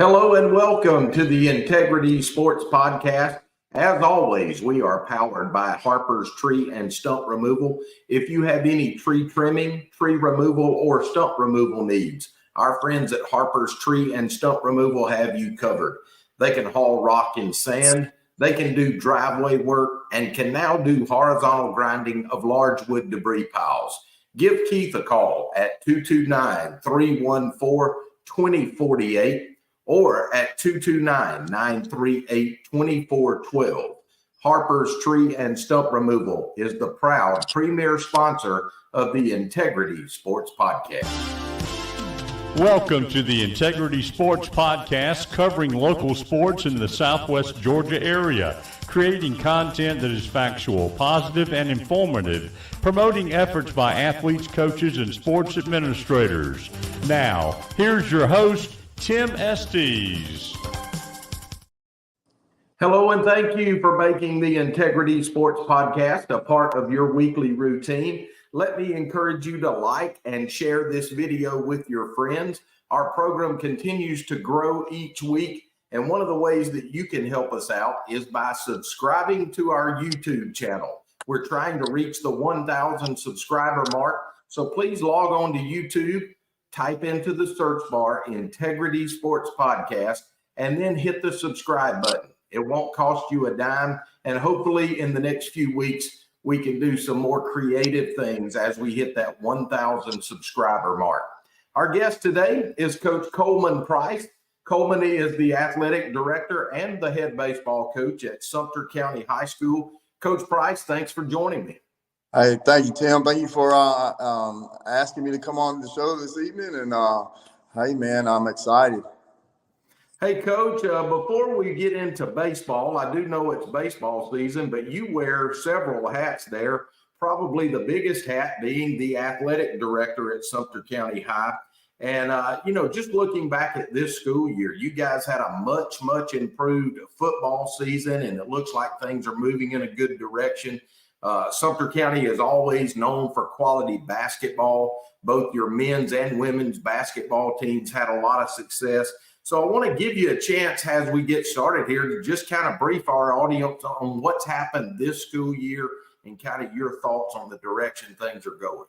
Hello and welcome to the Integrity Sports Podcast. As always, we are powered by Harper's Tree and Stump Removal. If you have any tree trimming, tree removal, or stump removal needs, our friends at Harper's Tree and Stump Removal have you covered. They can haul rock and sand, they can do driveway work, and can now do horizontal grinding of large wood debris piles. Give Keith a call at 229-314-2048. or at 229-938-2412. Harper's Tree and Stump Removal is the proud premier sponsor of the Integrity Sports Podcast. Welcome to the Integrity Sports Podcast, covering local sports in the Southwest Georgia area, creating content that is factual, positive, and informative, promoting efforts by athletes, coaches, and sports administrators. Now, here's your host, Tim Estes. Hello, and thank you for making the Integrity Sports Podcast a part of your weekly routine. Let me encourage you to like and share this video with your friends. Our program continues to grow each week, and one of the ways that you can help us out is by subscribing to our YouTube channel. We're trying to reach the 1,000 subscriber mark, so please log on to YouTube. Type into the search bar Integrity Sports Podcast and then hit the subscribe button. It won't cost you a dime, and hopefully in the next few weeks we can do some more creative things as we hit that 1,000 subscriber mark. Our guest today is Coach Coleman Price. Coleman is the athletic director and the head baseball coach at Sumter County High School. Coach Price, thanks for joining me. Hey, thank you, Tim. Thank you for asking me to come on the show this evening. And, hey, man, I'm excited. Hey, Coach, before we get into baseball, I do know it's baseball season, but you wear several hats there, probably the biggest hat being the athletic director at Sumter County High. And, just looking back at this school year, you guys had a much, much improved football season, and it looks like things are moving in a good direction. Sumter County is always known for quality basketball. Both your men's and women's basketball teams had a lot of success. So I want to give you a chance as we get started here to just kind of brief our audience on what's happened this school year and kind of your thoughts on the direction things are going.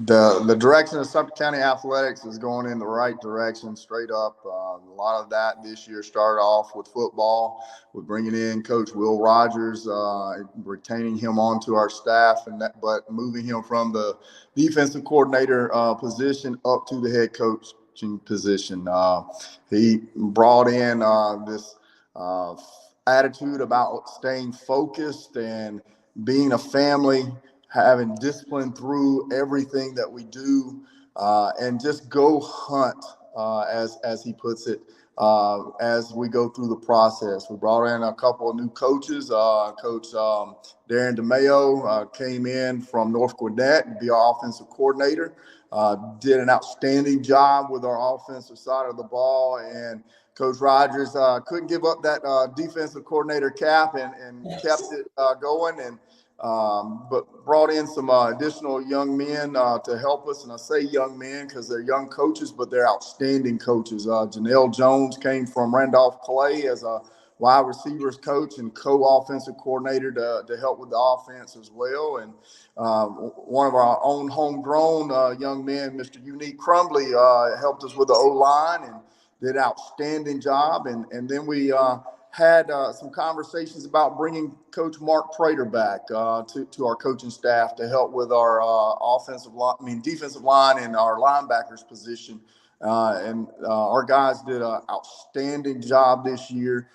The direction of Sumter County Athletics is going in the right direction, straight up. A lot of that this year started off with football, with bringing in Coach Will Rogers, retaining him onto our staff, but moving him from the defensive coordinator position up to the head coaching position. He brought in this attitude about staying focused and being a family, having discipline through everything that we do, and just go hunt, as he puts it, as we go through the process. We brought in a couple of new coaches. Coach Darren DeMayo came in from North Gwinnett to be our offensive coordinator, did an outstanding job with our offensive side of the ball, and Coach Rogers couldn't give up that defensive coordinator cap and kept it going, and but brought in some additional young men to help us. And I say young men because they're young coaches, but they're outstanding coaches. Janelle Jones came from Randolph Clay as a wide receivers coach and co-offensive coordinator to help with the offense as well. And one of our own homegrown young men, Mr. Unique Crumbly, helped us with the O-line and did an outstanding job. And then we had some conversations about bringing Coach Mark Prater back to our coaching staff to help with our defensive line and our linebackers position. And our guys did an outstanding job this year.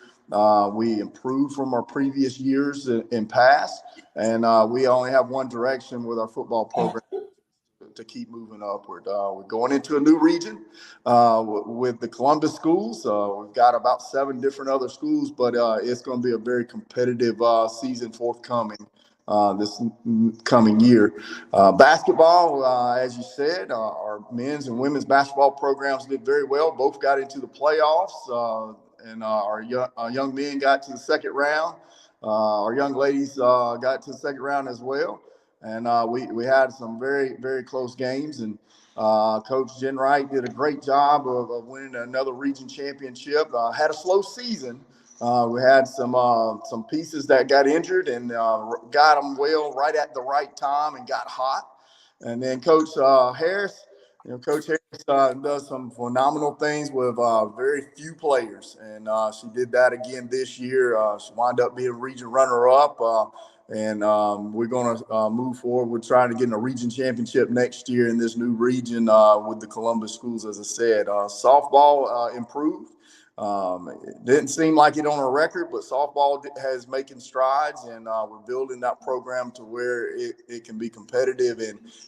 We improved from our previous years in past, and we only have one direction with our football program, to keep moving upward. We're going into a new region with the Columbus schools. We've got about 7 different other schools, but it's going to be a very competitive season forthcoming this coming year. Basketball, as you said, our men's and women's basketball programs did very well. Both got into the playoffs, and our young men got to the second round. Our young ladies got to the second round as well. And we had some very, very close games. And Coach Jen Wright did a great job of winning another region championship. Had a slow season. We had some pieces that got injured and got them well right at the right time and got hot. And then Coach Harris, Coach Harris does some phenomenal things with very few players, and she did that again this year. She wound up being region runner-up, and we're going to move forward with trying to get in a region championship next year in this new region with the Columbus schools. As I said, softball improved. It didn't seem like it on a record, but softball has making strides, and we're building that program to where it can be competitive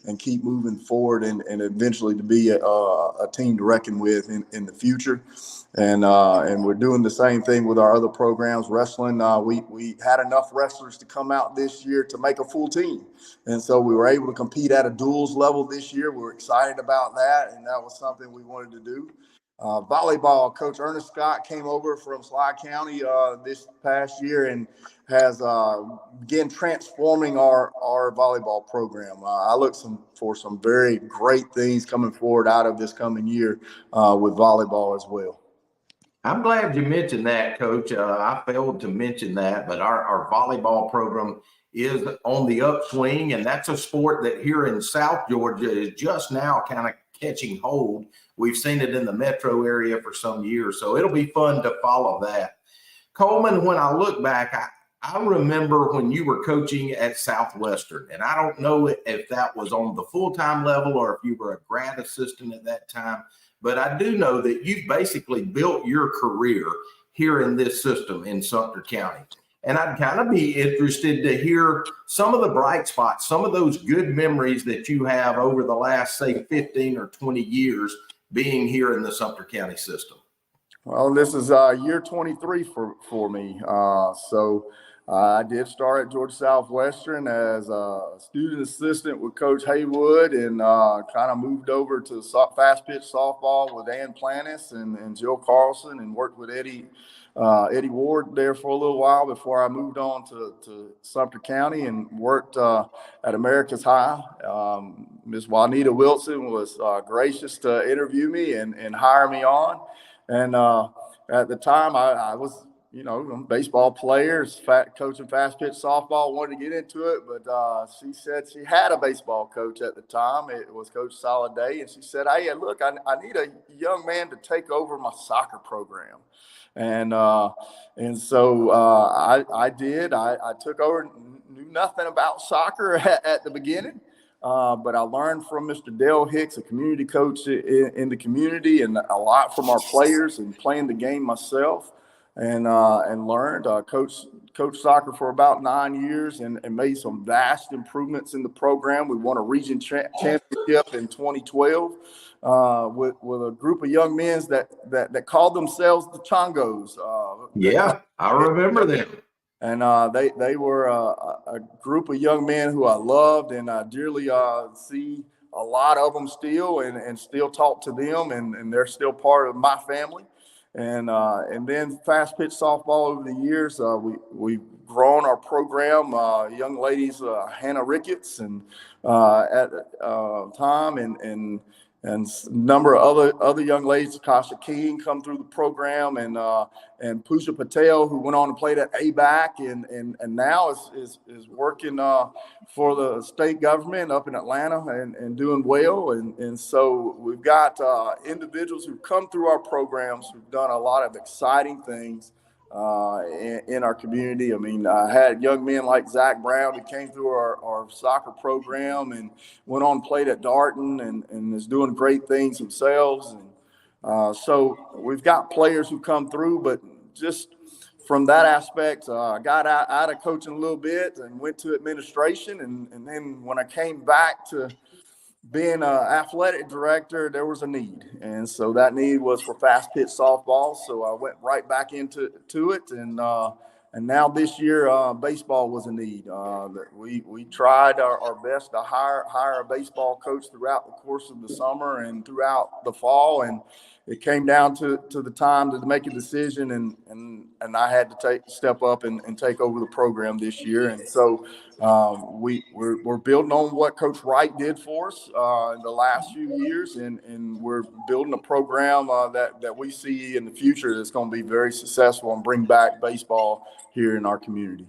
and keep moving forward and eventually to be a team to reckon with in the future. And we're doing the same thing with our other programs. Wrestling, we had enough wrestlers to come out this year to make a full team. And so we were able to compete at a duals level this year. We were excited about that, and that was something we wanted to do. Volleyball, Coach Ernest Scott came over from Sly County this past year and has began transforming our volleyball program. I look for some very great things coming forward out of this coming year with volleyball as well. I'm glad you mentioned that, Coach. I failed to mention that, but our volleyball program is on the upswing, and that's a sport that here in South Georgia is just now kind of catching hold. We've seen it in the metro area for some years, so it'll be fun to follow that. Coleman, when I look back, I remember when you were coaching at Southwestern, and I don't know if that was on the full-time level or if you were a grad assistant at that time, but I do know that you've basically built your career here in this system in Sumter County. And I'd kind of be interested to hear some of the bright spots, some of those good memories that you have over the last, say, 15 or 20 years being here in the Sumter County system. Well, this is year 23 for me. I did start at Georgia Southwestern as a student assistant with Coach Haywood, and kind of moved over to fast pitch softball with Ann Plantis and Jill Carlson, and worked with Eddie Ward there for a little while before I moved on to Sumter County and worked at America's High. Ms. Juanita Wilson was gracious to interview me and hire me on. And at the time, I was, a baseball player, coaching fast pitch softball, wanted to get into it. But she said she had a baseball coach at the time. It was Coach Soliday. And she said, hey, look, I need a young man to take over my soccer program. And so I did. I took over, knew nothing about soccer at the beginning. But I learned from Mr. Dale Hicks, a community coach in the community, and a lot from our players and playing the game myself, and learned. Coached soccer for about 9 years and made some vast improvements in the program. We won a region championship in 2012 with a group of young men that called themselves the Chongos. Yeah, I remember them. And they were a group of young men who I loved, and I dearly see a lot of them still and still talk to them, and they're still part of my family. And then fast pitch softball over the years, we've grown our program. Young ladies, Hannah Ricketts and at Tom and a number of other young ladies, Kasha King, come through the program, and Pooja Patel, who went on to play at ABAC and now is working for the state government up in Atlanta and doing well. And so we've got individuals who've come through our programs who've done a lot of exciting things in our community. I mean, I had young men like Zach Brown who came through our soccer program and went on and played at Darton and is doing great things themselves. And so we've got players who come through, but just from that aspect, I got out of coaching a little bit and went to administration. And then when I came back to being an athletic director, there was a need. And so that need was for fast pitch softball. So I went right back into it. And now this year, baseball was a need. We tried our best to hire a baseball coach throughout the course of the summer and throughout the fall. it came down to the time to make a decision, and I had to step up and take over the program this year. And so we're building on what Coach Wright did for us in the last few years, and we're building a program that we see in the future that's going to be very successful and bring back baseball here in our community.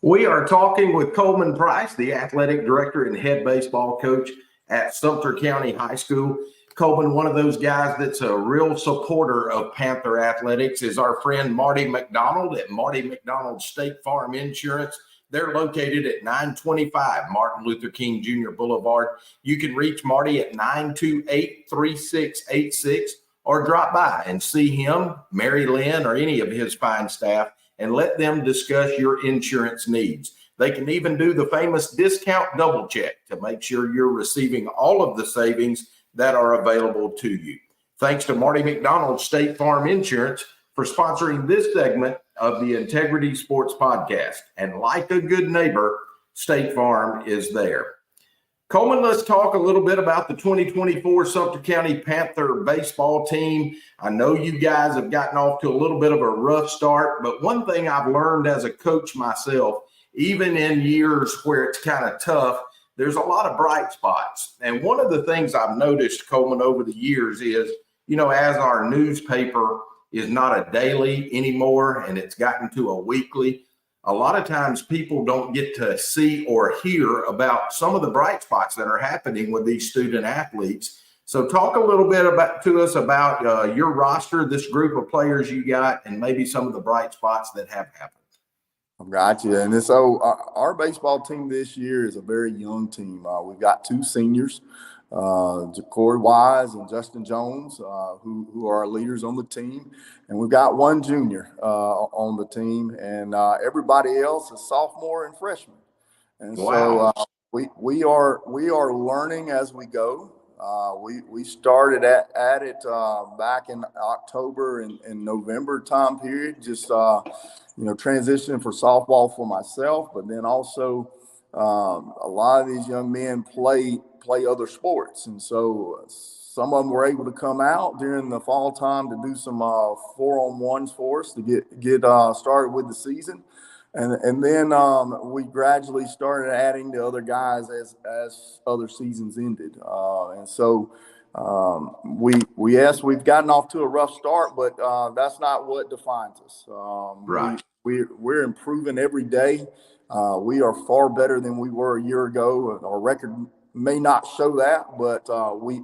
We are talking with Coleman Price, the athletic director and head baseball coach at Sumter County High School. Coleman, one of those guys that's a real supporter of Panther athletics is our friend Marty McDonald at Marty McDonald State Farm Insurance. They're located at 925 Martin Luther King Jr. Boulevard. You can reach Marty at 928-3686 or drop by and see him, Mary Lynn, or any of his fine staff, and let them discuss your insurance needs. They can even do the famous discount double check to make sure you're receiving all of the savings that are available to you. Thanks to Marty McDonald State Farm Insurance for sponsoring this segment of the Integrity Sports Podcast. And like a good neighbor, State Farm is there. Coleman, let's talk a little bit about the 2024 Sumter County Panther baseball team. I know you guys have gotten off to a little bit of a rough start, but one thing I've learned as a coach myself, even in years where it's kind of tough, there's a lot of bright spots. And one of the things I've noticed, Coleman, over the years is, as our newspaper is not a daily anymore and it's gotten to a weekly, a lot of times people don't get to see or hear about some of the bright spots that are happening with these student athletes. So talk a little bit to us about your roster, this group of players you got, and maybe some of the bright spots that have happened. Gotcha. And so our baseball team this year is a very young team. We've got two seniors, Corey Wise and Justin Jones, who are our leaders on the team. And we've got one junior on the team, and everybody else is sophomore and freshman. And wow. So we are learning as we go. We started at it back in October and November time period, just transitioning for softball for myself, but then also a lot of these young men play other sports, and so some of them were able to come out during the fall time to do some 4-on-1s for us to get started with the season. And then we gradually started adding the other guys as other seasons ended. And so we've gotten off to a rough start, but that's not what defines us. Right. We're improving every day. We are far better than we were a year ago. Our record may not show that, but we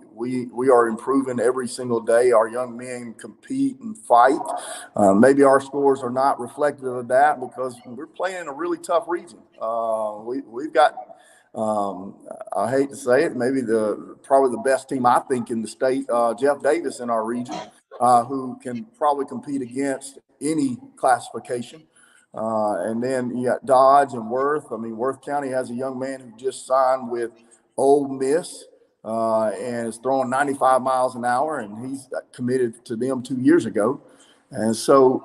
are improving every single day. Our young men compete and fight. Maybe our scores are not reflective of that because we're playing in a really tough region. We've got, I hate to say it, maybe probably the best team I think in the state, Jeff Davis in our region, who can probably compete against any classification. And then you got Dodge and Worth. I mean, Worth County has a young man who just signed with Ole Miss and is throwing 95 miles an hour, and he's committed to them 2 years ago. And so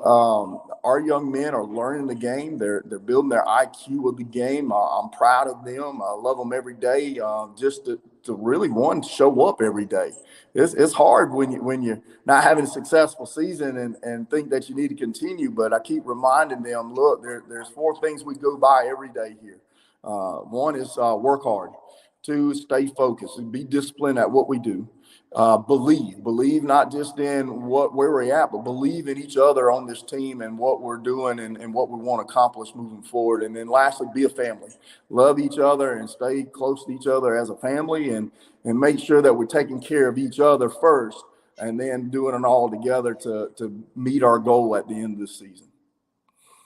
our young men are learning the game. They're building their IQ of the game. I'm proud of them. I love them every day. Just to really show up every day. It's hard when you're not having a successful season and think that you need to continue. But I keep reminding them, look, there's 4 things we go by every day here. One is work hard. 2 is stay focused and be disciplined at what we do. Believe not just in where we're at, but believe in each other on this team and what we're doing and what we want to accomplish moving forward. And then lastly, be a family. Love each other and stay close to each other as a family and make sure that we're taking care of each other first and then doing it all together to meet our goal at the end of the season.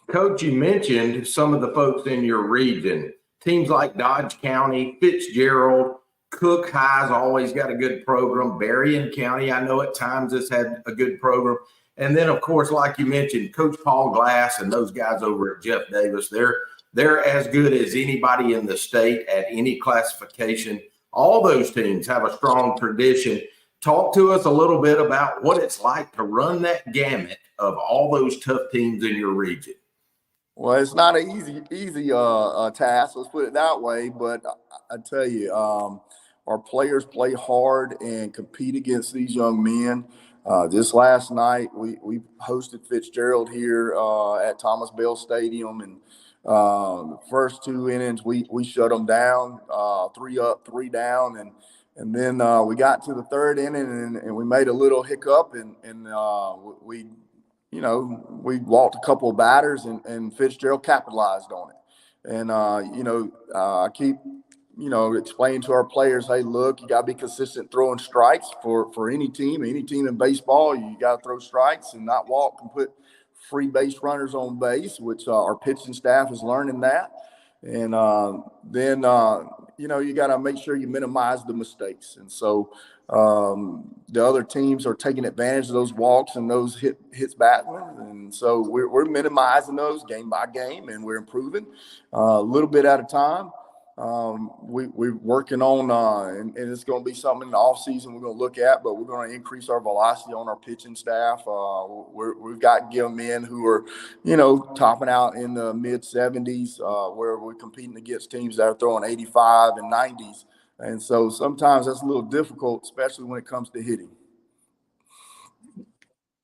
Coach, you mentioned some of the folks in your region. Teams like Dodge County, Fitzgerald, Cook High's always got a good program. Berrien County, I know at times has had a good program. And then, of course, like you mentioned, Coach Paul Glass and those guys over at Jeff Davis, they're as good as anybody in the state at any classification. All those teams have a strong tradition. Talk to us a little bit about what it's like to run that gamut of all those tough teams in your region. Well, it's not an easy task. Let's put it that way. But I tell you, our players play hard and compete against these young men. Just last night, we hosted Fitzgerald here at Thomas Bell Stadium, and the first 2 innings we shut them down, 3 up, 3 down, and then we got to the 3rd inning and we made a little hiccup, and we walked a couple of batters, and Fitzgerald capitalized on it. And, I keep, explaining to our players, hey, look, you got to be consistent throwing strikes for any team in baseball. You got to throw strikes and not walk and put free base runners on base, which our pitching staff is learning that. And then you got to make sure you minimize the mistakes. And so the other teams are taking advantage of those walks and those hits batsmen. And so we're minimizing those game by game, and we're improving a little bit at a time. We're working on, and it's going to be something in the off season we're going to look at, but we're going to increase our velocity on our pitching staff. We've got young men who are, topping out in the mid 70s, where we're competing against teams that are throwing 85 and 90s. And so sometimes that's a little difficult, especially when it comes to hitting.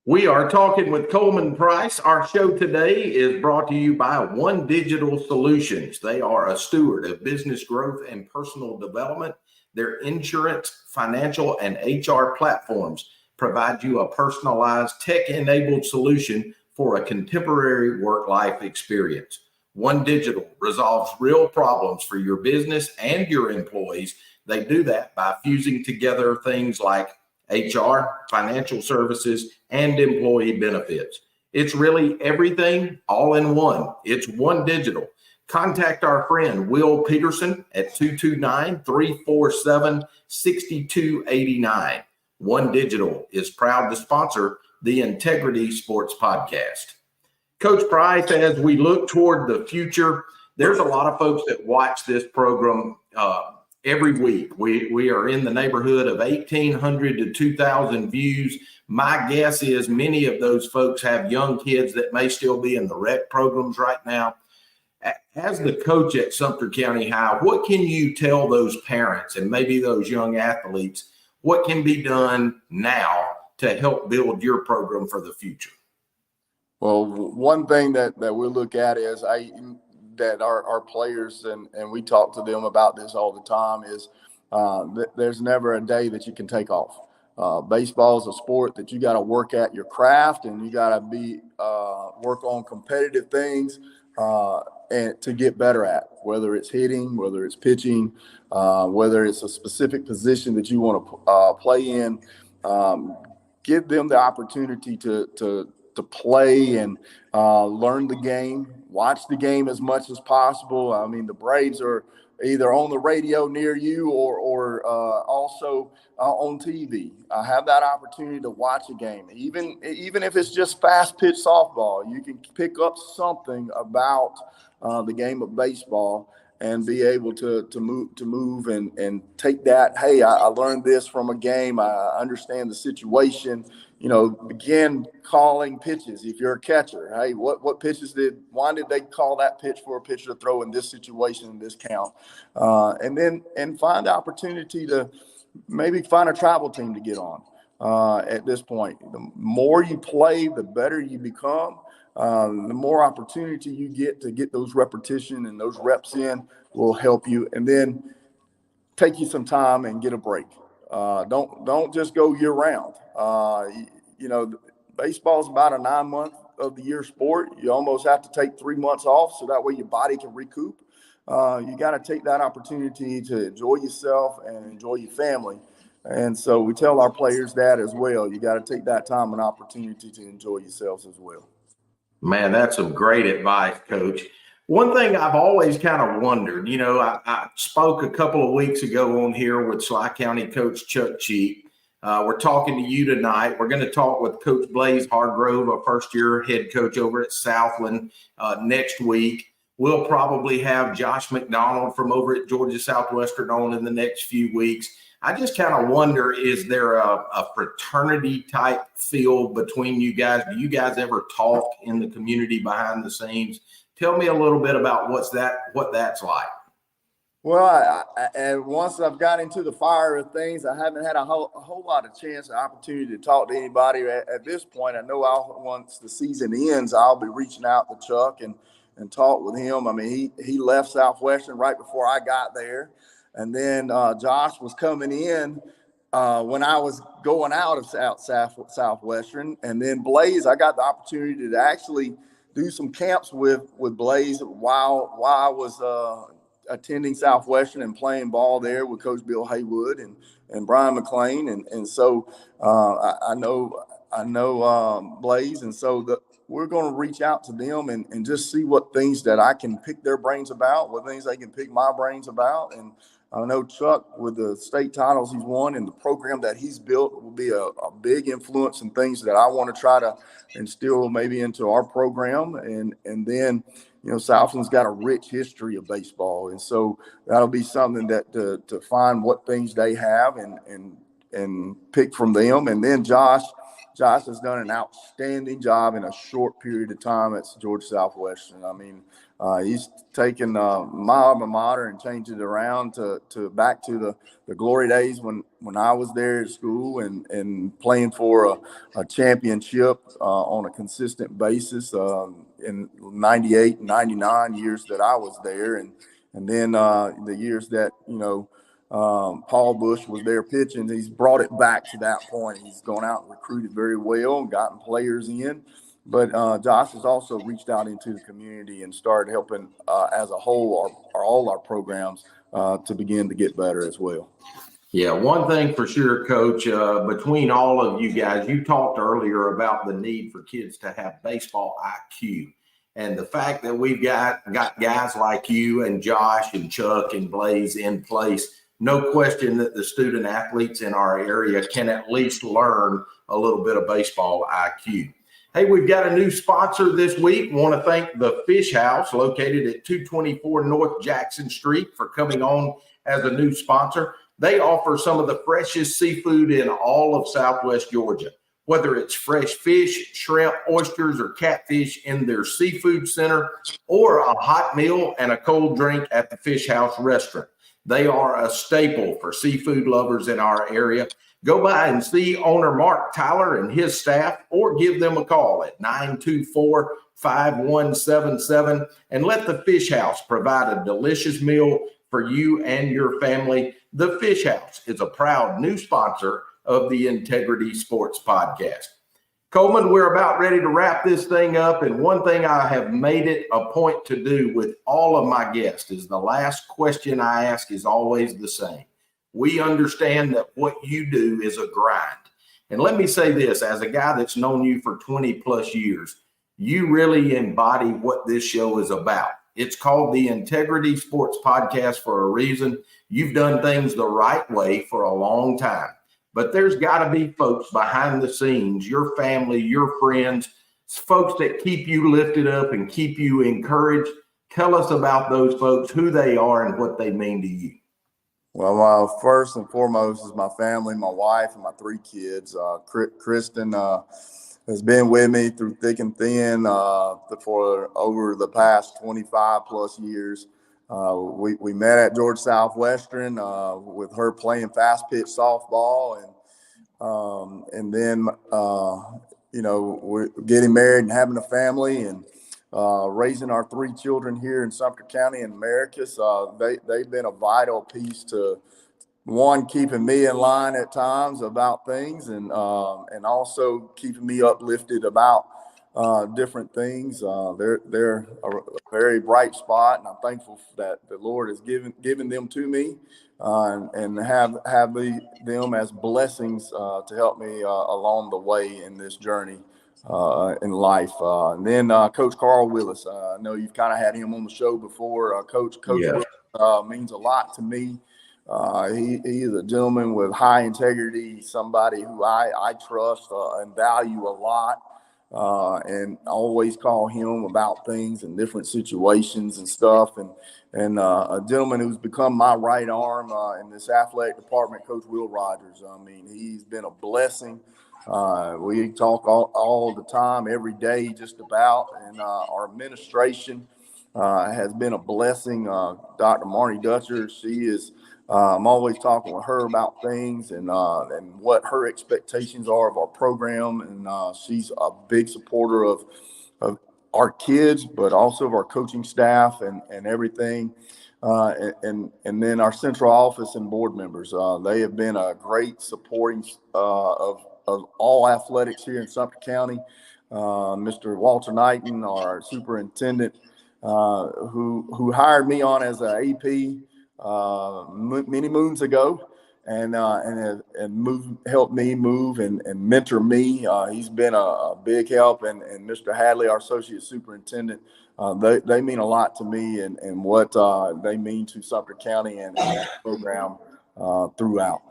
We are talking with Coleman Price. Our show today is brought to you by One Digital Solutions. They are a steward of business growth and personal development. Their insurance, financial, and HR platforms provide you a personalized, tech-enabled solution for a contemporary work-life experience. One Digital resolves real problems for your business and your employees. They do that by fusing together things like HR, financial services, and employee benefits. It's really everything all in one. It's One Digital. Contact our friend Will Peterson at 229-347-6289. One Digital is proud to sponsor the Integrity Sports Podcast. Coach Price, as we look toward the future, there's a lot of folks that watch this program every week. We are in the neighborhood of 1,800 to 2,000 views. My guess is many of those folks have young kids that may still be in the rec programs right now. As the coach at Sumter County High, what can you tell those parents and maybe those young athletes, what can be done now to help build your program for the future? Well, one thing that we'll look at is that our players, and we talk to them about this all the time, is there's never a day that you can take off. Baseball is a sport that you got to work at your craft, and you got to work on competitive things and to get better at, whether it's hitting, whether it's pitching, whether it's a specific position that you want to play in. Give them the opportunity to play and learn the game, watch the game as much as possible. I mean, the Braves are either on the radio near you or also on TV. Have that opportunity to watch a game. Even if it's just fast pitch softball, you can pick up something about the game of baseball and be able to move and take that. Hey, I learned this from a game. I understand the situation. Begin calling pitches. If you're a catcher, hey, what pitches why did they call that pitch for a pitcher to throw in this situation, in this count? And find the opportunity to maybe find a travel team to get on at this point. The more you play, the better you become. The more opportunity you get to get those repetition and those reps in will help you. And then take you some time and get a break. Don't just go year round. Baseball is about a 9-month of the year sport. You almost have to take 3 months off so that way your body can recoup. You got to take that opportunity to enjoy yourself and enjoy your family. And so we tell our players that as well. You got to take that time and opportunity to enjoy yourselves as well. Man, that's some great advice, Coach. One thing I've always kind of wondered, I spoke a couple of weeks ago on here with Sly County Coach Chuck Cheek. We're talking to you tonight. We're going to talk with Coach Blaze Hargrove, a first-year head coach over at Southland, next week. We'll probably have Josh McDonald from over at Georgia Southwestern on in the next few weeks. I just kind of wonder, is there a fraternity type feel between you guys? Do you guys ever talk in the community behind the scenes? Tell me a little bit about what that's like. Well, and once I've got into the fire of things, I haven't had a whole lot of chance or opportunity to talk to anybody at this point. I know once the season ends, I'll be reaching out to Chuck and talk with him. I mean, he left Southwestern right before I got there. And then Josh was coming in when I was going out of Southwestern. And then Blaze, I got the opportunity to actually do some camps with Blaze while I was attending Southwestern and playing ball there with Coach Bill Haywood and Brian McLean. And so I know Blaze. And so we're going to reach out to them and just see what things that I can pick their brains about, what things they can pick my brains about. And I know Chuck, with the state titles he's won and the program that he's built, will be a big influence in things that I want to try to instill maybe into our program. And then, Southland's got a rich history of baseball. And so that'll be something that to find what things they have and pick from them. And then Josh has done an outstanding job in a short period of time at Georgia Southwestern. I mean, he's taken my alma mater and changed it around to back to the glory days when I was there at school and playing for a championship on a consistent basis in 98 and 99 years that I was there. And then the years that, Paul Bush was there pitching, he's brought it back to that point. He's gone out and recruited very well and gotten players in. But Josh has also reached out into the community and started helping as a whole all our programs to begin to get better as well. Yeah, one thing for sure, Coach, between all of you guys, you talked earlier about the need for kids to have baseball IQ. And the fact that we've got guys like you and Josh and Chuck and Blaze in place, no question that the student athletes in our area can at least learn a little bit of baseball IQ. Hey, we've got a new sponsor this week. We want to thank the Fish House, located at 224 North Jackson Street, for coming on as a new sponsor. They offer some of the freshest seafood in all of Southwest Georgia, whether it's fresh fish, shrimp, oysters, or catfish in their seafood center, or a hot meal and a cold drink at the Fish House restaurant. They are a staple for seafood lovers in our area. Go by and see owner Mark Tyler and his staff, or give them a call at 924-5177 and let the Fish House provide a delicious meal for you and your family. The Fish House is a proud new sponsor of the Integrity Sports Podcast. Coleman, we're about ready to wrap this thing up. And one thing I have made it a point to do with all of my guests is the last question I ask is always the same. We understand that what you do is a grind. And let me say this, as a guy that's known you for 20 plus years, you really embody what this show is about. It's called the Integrity Sports Podcast for a reason. You've done things the right way for a long time. But there's got to be folks behind the scenes, your family, your friends, folks that keep you lifted up and keep you encouraged. Tell us about those folks, who they are and what they mean to you. Well, first and foremost is my family, my wife, and my 3 kids. Kristen has been with me through thick and thin for over the past 25 plus years. We met at Georgia Southwestern with her playing fast pitch softball, and then we're getting married and having a family and raising our 3 children here in Sumter County in Americus. They've been a vital piece to, one, keeping me in line at times about things, and also keeping me uplifted about different things. They're a very bright spot, and I'm thankful that the Lord has given them to me, and have them as blessings to help me along the way in this journey in life. And then Coach Carl Willis. I know you've kind of had him on the show before. Coach Willis means a lot to me. He is a gentleman with high integrity, somebody who I trust and value a lot, and always call him about things and different situations and stuff. And a gentleman who's become my right arm in this athletic department, Coach Will Rogers. I mean, he's been a blessing. We talk all the time, every day, just about, and our administration has been a blessing. Dr. Marnie Dutcher, she is. I'm always talking with her about things and what her expectations are of our program, and she's a big supporter of our kids, but also of our coaching staff and everything. And then our central office and board members, they have been a great supporting of all athletics here in Sumter County. Mr. Walter Knighton, our superintendent, who hired me on as an AP many moons ago, and helped me move and mentor me. He's been a big help, and Mr. Hadley, our associate superintendent, they mean a lot to me and what they mean to Sumter County and the program throughout.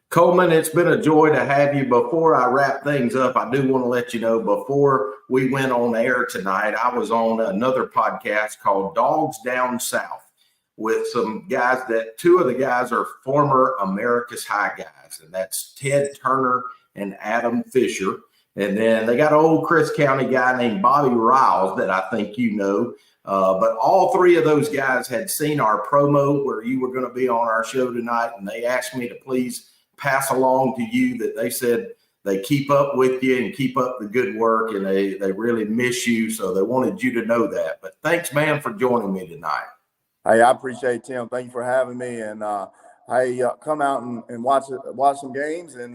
Coleman, it's been a joy to have you. Before I wrap things up, I do want to let you know, before we went on air tonight, I was on another podcast called Dogs Down South with some guys that two of the guys are former America's High guys, and that's Ted Turner and Adam Fisher. And then they got an old Chris County guy named Bobby Riles that I think you know. But all three of those guys had seen our promo where you were going to be on our show tonight, and they asked me to please pass along to you that they said they keep up with you and keep up the good work, and they really miss you. So they wanted you to know that. But thanks, man, for joining me tonight. Hey, I appreciate it, Tim. Thank you for having me. And come out and watch some games, and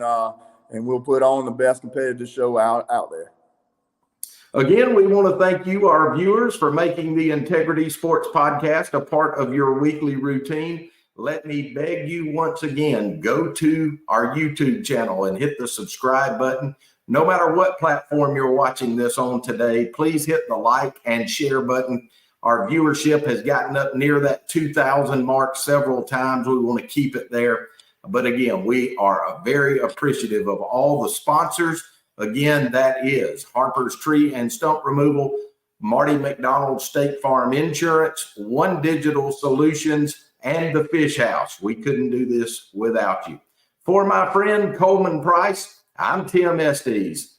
we'll put on the best competitive show out there. Again, we want to thank you, our viewers, for making the Integrity Sports Podcast a part of your weekly routine. Let me beg you once again, go to our YouTube channel and hit the subscribe button. No matter what platform you're watching this on today, please hit the like and share button. Our viewership has gotten up near that 2,000 mark several times. We want to keep it there. But again, we are very appreciative of all the sponsors. Again, that is Harper's Tree and Stump Removal, Marty McDonald State Farm Insurance, One Digital Solutions, and the Fish House. We couldn't do this without you. For my friend Coleman Price, I'm Tim Estes.